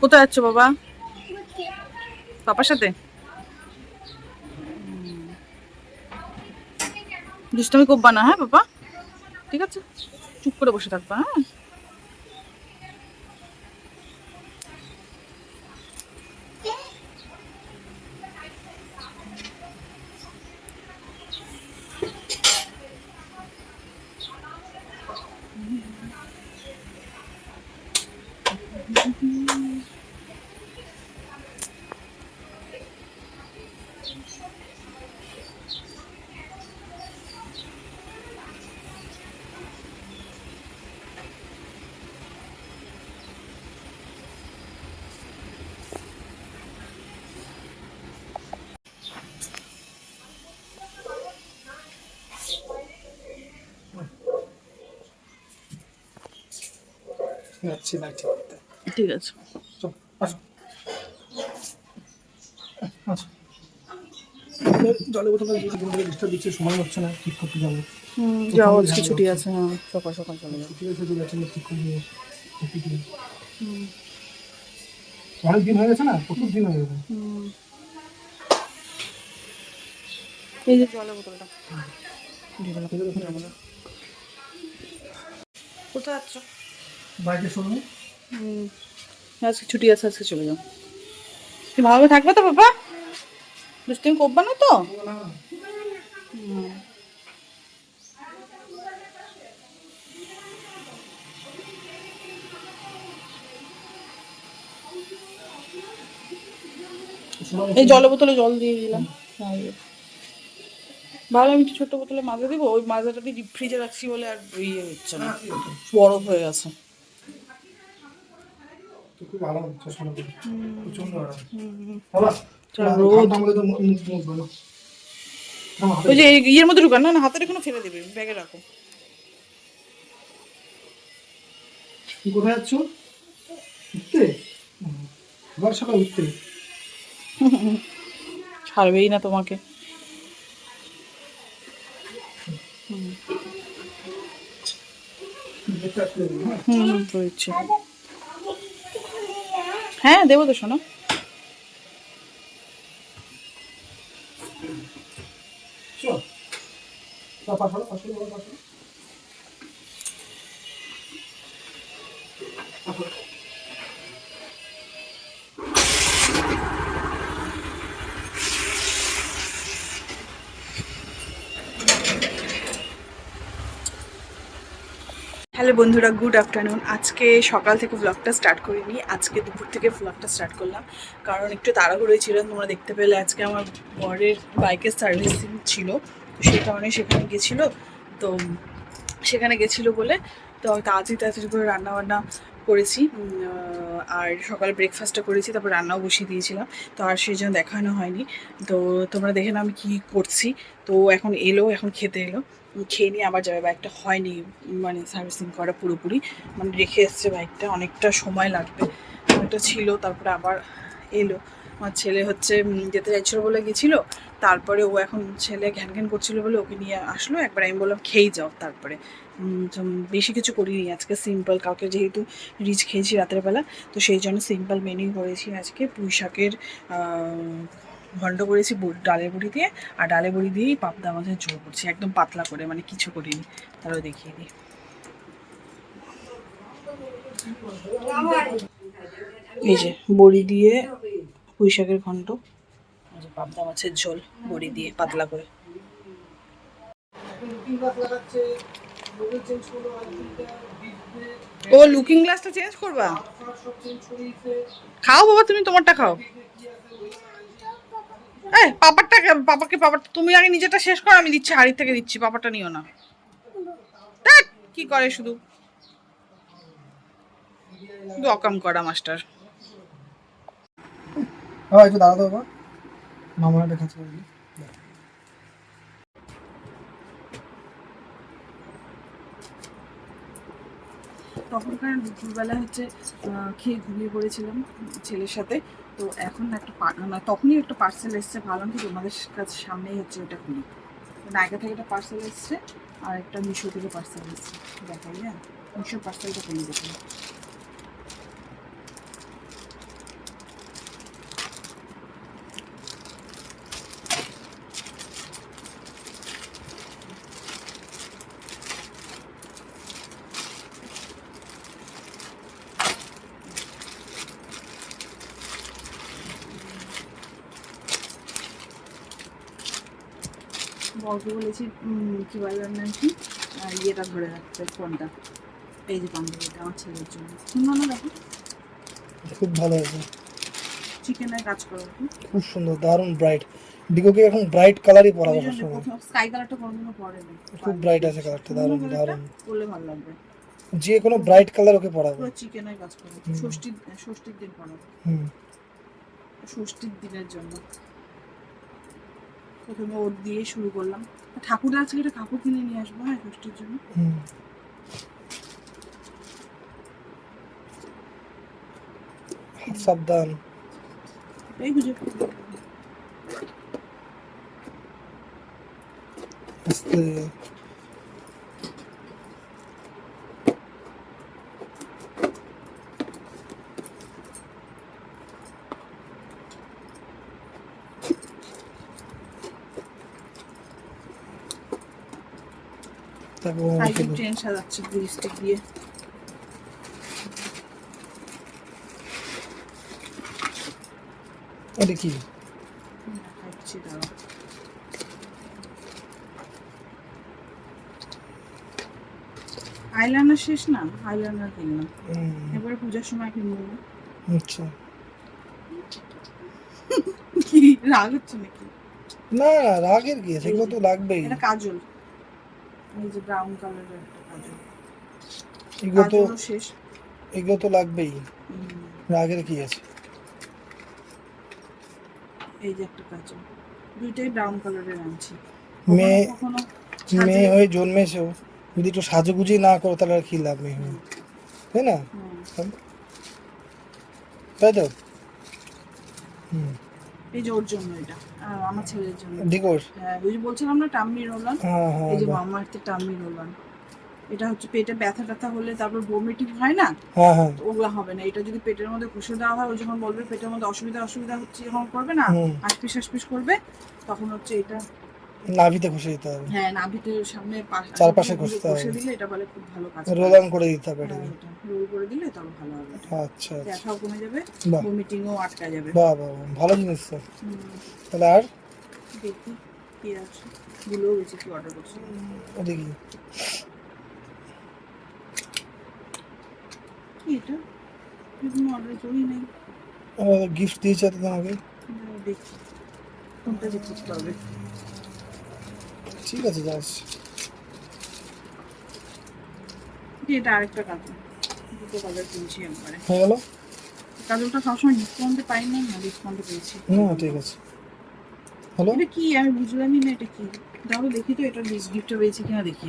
কোথায় যাচ্ছ বাবা? পাপার সাথে? দুষ্টামি করবা না, হ্যাঁ বাবা? ঠিক আছে, চুপ করে বসে থাকবা, হ্যাঁ? যাচ্ছি না, ঠিক আছে। চল আসো আসো। জলের বোতলটা ডিস্টার্ব দিচ্ছে, সময় হচ্ছে না, ঠিক করতে যাবো। যাও, আজকে ছুটি আছে, হ্যাঁ সকাল সকাল চলে যাও। ছুটি আছে, চলে যাচ্ছে, ঠিক করে দেবো। অনেক দিন হয়ে গেছে না, প্রচুর দিন হয়ে গেছে। এই যে জলের বোতলটা। কোথায় যাচ্ছ? বাইকে শুনুন, আজকে ছুটি আছে, আজকে চলে যাও। তুমি ভালোভাবে থাকবে তো বাবা? দুষ্টামি করবা না তো? এই জলের বোতলে জল দিয়ে দিলাম। ভালো, আমি একটু ছোট্ট বোতলে মাজা দিব, ওই মাজাটা দিয়ে ডিপ ফ্রিজে রাখছি বলে আর ইয়ে হচ্ছে না, বরফ হয়ে গেছে। খুব আরাম হচ্ছে, শোনো প্রচন্ড আরাম। রোদ। ওই যে ইয়ের মধ্যে ঢুকান, না না হাতের এখনো ফেলে দেবে, ব্যাগে রাখো। তুই কোথায় যাচ্ছ? উঠতে? আবার সকাল উঠতে ছাড়বেই না তোমাকে। বুঝছি। হ্যাঁ দেবো তো, শোনো। হ্যালো বন্ধুরা, গুড আফটারনুন। আজকে সকাল থেকে ব্লগটা স্টার্ট করিনি, আজকে দুপুর থেকে ব্লগটা স্টার্ট করলাম, কারণ একটু তাড়াহুড়োই ছিল। তোমরা দেখতে পেলে আজকে আমার বরের বাইকের সার্ভিসিং ছিল, তো সেই কারণে সেখানে গেছিলো। তো সেখানে গেছিলো বলে তো তাড়াতাড়ি তাড়াতাড়ি করে রান্নাবান্না করেছি, আর সকালে ব্রেকফাস্টটা করেছি, তারপর রান্নাও বসিয়ে দিয়েছিলাম। তো আর সেই জন্য দেখানো হয়নি। তো তোমরা দেখে নাও আমি কী করছি। তো এখন এলো, এখন খেতে এলো, খেয়ে নিয়ে আবার যাবে। বাইকটা হয়নি মানে সার্ভিসিং করা পুরোপুরি, মানে রেখে এসছে বাইকটা, অনেকটা সময় লাগবে। ওটা ছিল, তারপরে আবার এলো। আমার ছেলে হচ্ছে যেতে চাইছিলো বলে গেছিলো, তারপরে ও এখন ছেলে ঘ্যান ঘ্যান করছিলো বলে ওকে নিয়ে আসলো। একবার আমি বললাম খেয়েই যাও, তারপরে বেশি কিছু করিনি আজকে, সিম্পল। কাউকে যেহেতু রিচ খেয়েছি রাতের বেলা, তো সেই জন্য সিম্পল মেনু করেছি আজকে। পুঁই শাকের ঘন্ট করেছি ডালের বড়ি দিয়ে, আর ডালের বড়ি দিয়েই পাবদা মাছের ঝোল করছি, একদম পাতলা করে, মানে কিছু করিনি। তাহলে দেখিয়ে দিই। এই যে বড়ি দিয়ে পুঁই শাকের ঘন্ট, এই যে পাবদা মাছের ঝোল বড়ি দিয়ে পাতলা করে। ও লুকিং গ্লাসটা চেঞ্জ করবা? খাও বাবা, তুমি তোমারটা খাও। এই পাপারটা, পাপারটা তুমি আগে নিজেরটা শেষ করো, আমি দিচ্ছি, হাড়ি থেকে দিচ্ছি, পাপারটা নিও না। দেখ কি করে, শুধু অকাম করা মাস্টার। একটু দাঁড়াতে বাবা, মামা দেখাচ্ছে। তখনকার দুপুরবেলা হচ্ছে খেয়ে ঘুমিয়ে পড়েছিলাম ছেলের সাথে। তো এখন একটা মানে তখনই একটা পার্সেল এসছে, ভাবলাম কি তোমাদের কাছে সামনেই হচ্ছে ওটা খুলি। নায়িকা থেকে একটা পার্সেল এসছে, আর একটা মিশো থেকে পার্সেল এসছে। দেখাই, হ্যাঁ মিশোর পার্সেলটা খুলি দেখুন। বরকে বলেছি কি বলে নাকি ইয়েটা ধরে রাখতে ফোনটা। এই যে পাঞ্জাবিটা আমার ছেলের জন্য সুন্দর না দেখো, খুব ভালো হয়েছে, চিকেনের কাজ করো কি খুব সুন্দর, দারুণ ব্রাইট। ডিগোকে এখন ব্রাইট কালারই পরাবো ওই জন্য সবসময়, প্রথম স্কাই কালারটা কোনোদিনও পরেনি, খুব ব্রাইট আছে কালারটা, দারুণ দারুণ। করলে ভালো লাগবে। যে কোনো ব্রাইট কালার ওকে পরাবো। পুরো চিকেনের কাজ করো, ষষ্ঠীর দিন পরাবো, হুম, ষষ্ঠীর দিনের জন্য। প্রথমে ওর দিয়ে শুরু করলাম, ঠাকুর আছে এটা কাপড় কিনে নিয়ে আসবো হ্যাঁ ষষ্ঠীর জন্য। হুম। হাত সাবধান। এই বুঝে আস্তে। তারপর সাইকেল ট্রেন সাজাচ্ছে লিপস্টিক দিয়ে। এটা কি? দেখাচ্ছি দাঁড়াও। আইলাইনার শেষ না, আইলাইনার কিনলাম এবারে পূজার সময় কিনবো। আচ্ছা, কি রাগ হচ্ছে নাকি? না রাগের কি আছে, এগুলো তো লাগবেই। এটা কাজল, এই যে ব্রাউন কালারের একটা কাজল, এগুলো তো, কাজলও শেষ। এগুলো তো লাগবেই, রাগের কি আছে। এই যে একটা কাজল, দুইটাই ব্রাউন কালারের আনছি। মেয়ে কখনো মেয়ে হয়ে জন্মেছো, যদি একটু সাজুগুজি না করো তাহলে আর কি লাভ নেই, তাই না? তাই তো। হুম, এই যে ওর জন্য এটা, আর আমার ছেলের জন্য। ডিকোর। হ্যাঁ ওই যে বলছিলাম না টাম্মি রোলান, হ্যাঁ হ্যাঁ, এই যে মামা আর্থের টাম্মি রোলান। এটা হচ্ছে পেটে ব্যথা ট্যাথা হলে তারপর বমিটিং হয় না, হ্যাঁ হ্যাঁ, ওগুলো হবে না। এটা যদি পেটের মধ্যে ঘষে দেওয়া হয়, ও যখন বলবে পেটের মধ্যে অসুবিধা হচ্ছে, যখন করবে না হাসপিস করবে, তখন হচ্ছে এটা নাভিতে ঘষে দিতে হবে। হ্যাঁ নাভিতে সামনে চারপাশে ঘষতে হবে, ঘষে দিলে এটা বলে খুব ভালো কাজ রোলান করে দিতে হবে এটাকে। রোল করে দিলে তবে ভালো হবে। আচ্ছা, ব্যথাও কমে যাবে, বাহ বমিটিংও আটকা যাবে। বাহ বাহ, ভালো জিনিস তো। তাহলে আর দেখি কি আছে, ভুলেও গেছি কি অর্ডার করছি। দেখি কি এটা, কোনো অর্ডার করি নাই। গিফট দিয়েছে তো তোমাকে। দেখি কোনটা যে করতে হবে। ঠিক আছে, যাস। এটা আরেকটা কাজল, দুটো কাজল কিনছি একবারে। হয়ে গেল। কাজলটা সবসময় ডিসকাউন্টে পাই না, ডিসকাউন্টে পেয়েছি। না ঠিক আছে, হ্যালো। এটা কি আমি বুঝলামই না, এটা কি তাহলে দেখি তো, এটা গিফটে পেয়েছি কিনা দেখি।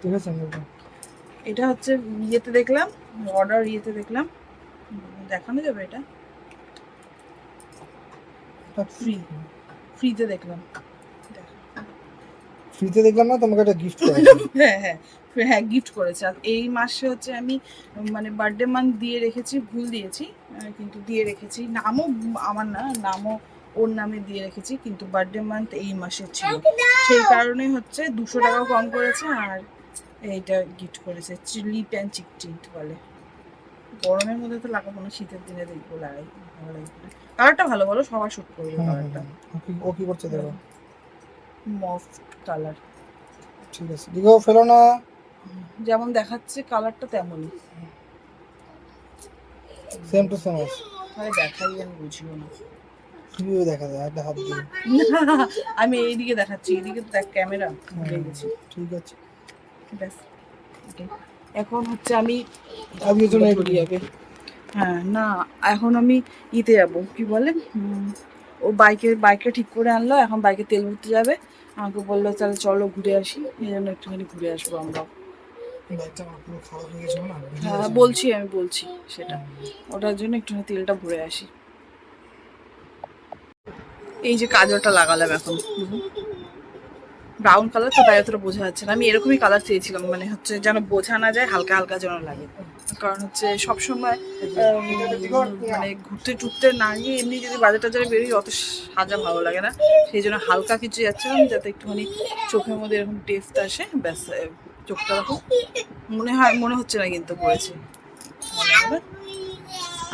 ঠিক আছে, এটা হচ্ছে ইয়েতে দেখলাম, অর্ডার ইয়েতে দেখলাম, দেখানো যাবে এটা ফ্রিতে দেখলাম। ফ্রিতে দেখলাম না, তোমাকে একটা গিফট করে। হ্যাঁ হ্যাঁ হ্যাঁ গিফট করেছে। আর এই মাসে হচ্ছে আমি মানে বার্থডে মান্থ দিয়ে রেখেছি, ভুল দিয়েছি কিন্তু দিয়ে রেখেছি, নামও আমার না, নামও ওর নামে দিয়ে রেখেছি, কিন্তু বার্থডে মান্থ এই মাসে ছিল, সেই কারণে হচ্ছে 200 টাকাও কম করেছে। আর এইটা গিফট করেছে, চিলি প্যান চিক টিন্ট বলে। গরমের মধ্যে তো লাগাবো না, শীতের দিনে দেখবো লাগাই, ভালো লাগবে। কালারটা ভালো, বলো সবার শুট করবে কালারটা। ও কি করছে দেখো, মফ কালার। ঠিক আছে, দিগো ফেলো না। যেমন দেখাচ্ছে কালারটা তেমনই, সেম টু সেম আছে। তাহলে দেখাই আমি বুঝিও না। তুইও দেখা যায়, একটা হাত দিয়ে। আমি এইদিকে দেখাচ্ছি, এইদিকে তো দেখ ক্যামেরা ভুলে গেছি। ঠিক আছে, ব্যাস এখন হচ্ছে আমি আজকের জন্য ঘুরি আগে। হ্যাঁ না এখন আমি ইতে যাবো, কি বলে ও বাইকটা ঠিক করে আনলো, এখন বাইকে তেল ভরতে যাবে। আমাকে বললো তাহলে চলো ঘুরে আসি, এই জন্য একটুখানি ঘুরে আসবো আমরা। বাইকটা আমার পুরো খারাপ হয়ে গেছিল না। হ্যাঁ আমি বলছি সেটা, ওটার জন্য একটুখানি তেলটা ভরে আসি। এই যে কাজলটা লাগালাম এখন, ব্রাউন কালার তো তাই অতটা বোঝা যাচ্ছে না, আমি এরকমই কালার চেয়েছিলাম, মানে হচ্ছে যেন বোঝা না যায়, হালকা হালকা যেন লাগে। কারণ হচ্ছে সবসময় মানে ঘুরতে টুরতে না গিয়ে এমনি যদি বাজার টাজারে বেরোই অত সাজা ভালো লাগে না, সেই জন্য হালকা কিছু যাচ্ছিলাম যাতে একটুখানি চোখের মধ্যে এরকম টেস্ট আসে, ব্যাস। চোখটা দেখো, মনে হচ্ছে না কিন্তু পড়েছে,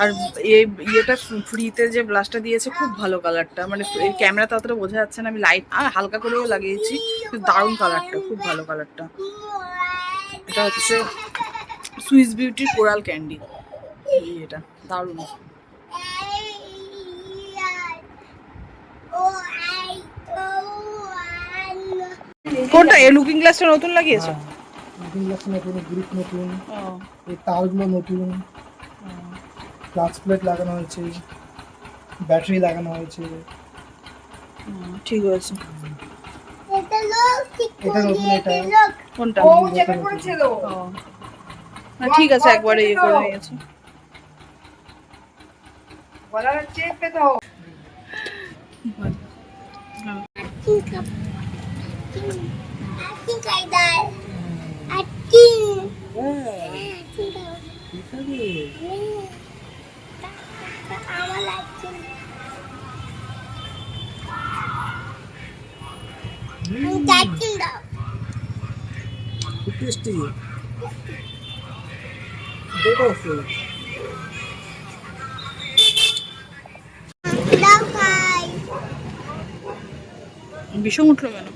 আর এই ইয়েটা ফ্রিতে যে ব্লাশটা দিয়েছে খুব ভালো কালারটা, মানে এই ক্যামেরাতে অতটা বোঝা যাচ্ছে না, আমি লাইট হালকা করেও লাগিয়েছি, কিন্তু দারুণ কালারটা, খুব ভালো কালারটা। এটা হচ্ছে সুইস বিউটির কোরাল ক্যান্ডি, এটা দারুণ। কোনটা এই লুকিং গ্লাসটা নতুন লাগিয়েছো? লুকিং গ্লাস নতুন, গ্রিপ নতুন, ও এই তারগুলো নতুন, ক্লাচ প্লেট লাগানো হয়েছে, ব্যাটারি লাগানো হয়েছে। ঠিক আছে। এটা নতুন, এটা কোনটা? ও চেপে পড়েছিল। না ঠিক আছে, একবারে ইয়ে করে নিয়েছি। বলা চেপে দাও। টেস্টি বিষম উঠলো কেন?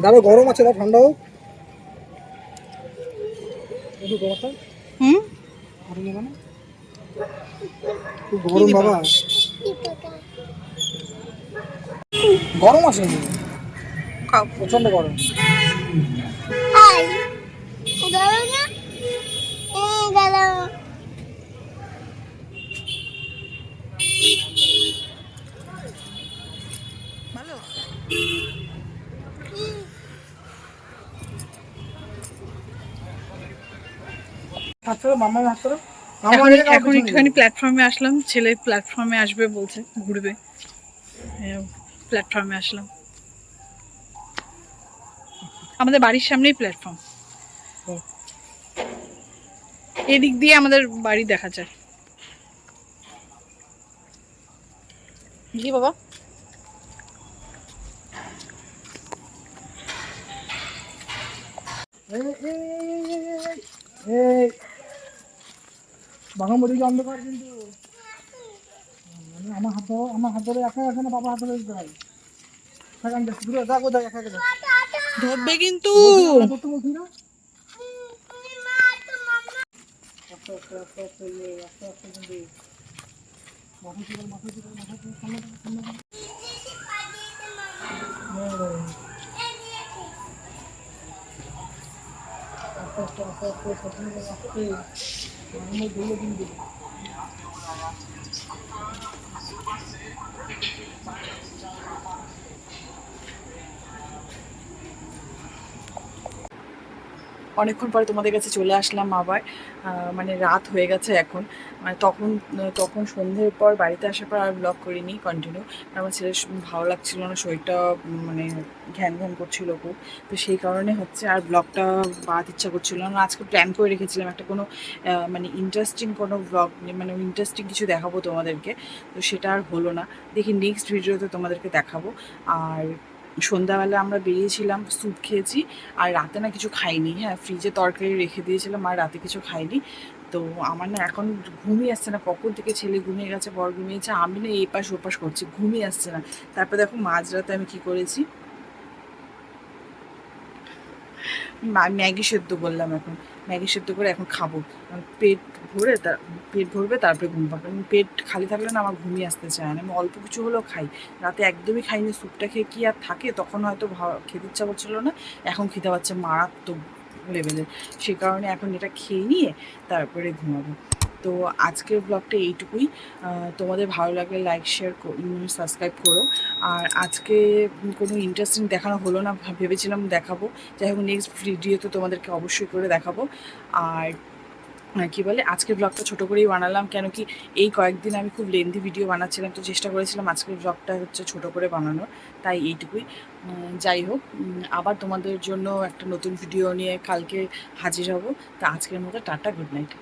দাঁড়ো, গরম আছে, দাও ঠান্ডা হোক। হুম, খুব গরম বাবা, গরম আছে, খাও। প্রচন্ড গরম। ভালো। হাত ধরো, মামার হাত ধরো। এখন একটুখানি প্ল্যাটফর্মে আসলাম, ছেলে প্ল্যাটফর্মে আসবে বলছে, ঘুরবে, প্ল্যাটফর্মে আসলাম। আমাদের বাড়ির সামনেই প্ল্যাটফর্ম, এদিক দিয়ে আমাদের বাড়ি দেখা যায়। কি বাবা? বাঘামড়ি অন্ধকার কিন্তু। আমার হাত ধরো, আমার হাত ধরে একা আছে না, বাবা হাত ধরে দিতে হয়। ধরবে কিন্তু। করতে বলছি না, আস্তে আস্তে আস্তে আস্তে আস্তে আস্তে কিন্তু মাথা ছিল, মাথা ছিল, মাথা ছিল, সামনে সামনে। আস্তে আস্তে আস্তে আস্তে সামনে আস্তে আমার দৌড়ে কিন্তু। অনেকক্ষণ পরে তোমাদের কাছে চলে আসলাম আবার, মানে রাত হয়ে গেছে এখন, মানে তখন সন্ধ্যের পর বাড়িতে আসার পর আর ব্লগ করিনি কন্টিনিউ, আমার ছেলের ভালো লাগছিল না, শরীরটা মানে ঘ্যান ঘ্যান করছিল খুব, তো সেই কারণে হচ্ছে আর ব্লগটা বাড়াতে ইচ্ছা করছিল না। আজকে প্ল্যান করে রেখেছিলাম একটা কোনো মানে ইন্টারেস্টিং কোনো ব্লগ, মানে ইন্টারেস্টিং কিছু দেখাবো তোমাদেরকে, তো সেটা আর হলো না। দেখি নেক্সট ভিডিওতে তোমাদেরকে দেখাবো। আর সন্ধ্যাবেলা আমরা বেরিয়েছিলাম, স্যুপ খেয়েছি, আর রাতে না কিছু খাইনি, হ্যাঁ ফ্রিজে তরকারি রেখে দিয়েছিলাম, আর রাতে কিছু খাইনি। তো আমার না এখন ঘুমই আসছে না, কখন থেকে ছেলে ঘুমিয়ে গেছে, বর ঘুমিয়েছে, আমি না এপাশ ওপাশ করছি, ঘুমই আসছে না। তারপর দেখো মাঝরাতে আমি কি করেছি, ম্যাগি সেদ্ধ করলাম, এখন ম্যাগি সেদ্ধ করে এখন খাবো, পেট ভরে পেট ভরবে তারপরে ঘুম পাবে। পেট খালি থাকলে না আমার ঘুমিয়ে আসতে চায় না, আমি অল্প কিছু হলেও খাই, রাতে একদমই খাইনি, স্যুপটা খেয়ে কি আর থাকে, তখন হয়তো খেতে ইচ্ছা করছিল না, এখন খেতে পাচ্ছে মারাত্মক লেভেলের, সে কারণে এখন এটা খেয়ে নিয়ে তারপরে ঘুমাবো। তো আজকের ব্লগটা এইটুকুই, তোমাদের ভালো লাগলে লাইক শেয়ার সাবস্ক্রাইব করো। আর আজকে কোনো ইন্টারেস্টিং দেখানো হলো না, ভেবেছিলাম দেখাবো, যাই হোক নেক্সট ভিডিওতে তোমাদেরকে অবশ্যই করে দেখাবো। আর কী বলে, আজকের ব্লগটা ছোটো করেই বানালাম, কেন কি এই কয়েকদিন আমি খুব লেন্দি ভিডিও বানাচ্ছিলাম, তো চেষ্টা করেছিলাম আজকের ব্লগটা হচ্ছে ছোটো করে বানানোর, তাই এইটুকুই। যাই হোক, আবার তোমাদের জন্য একটা নতুন ভিডিও নিয়ে কালকে হাজির হব। তা আজকের মতো টাটা, গুড নাইট।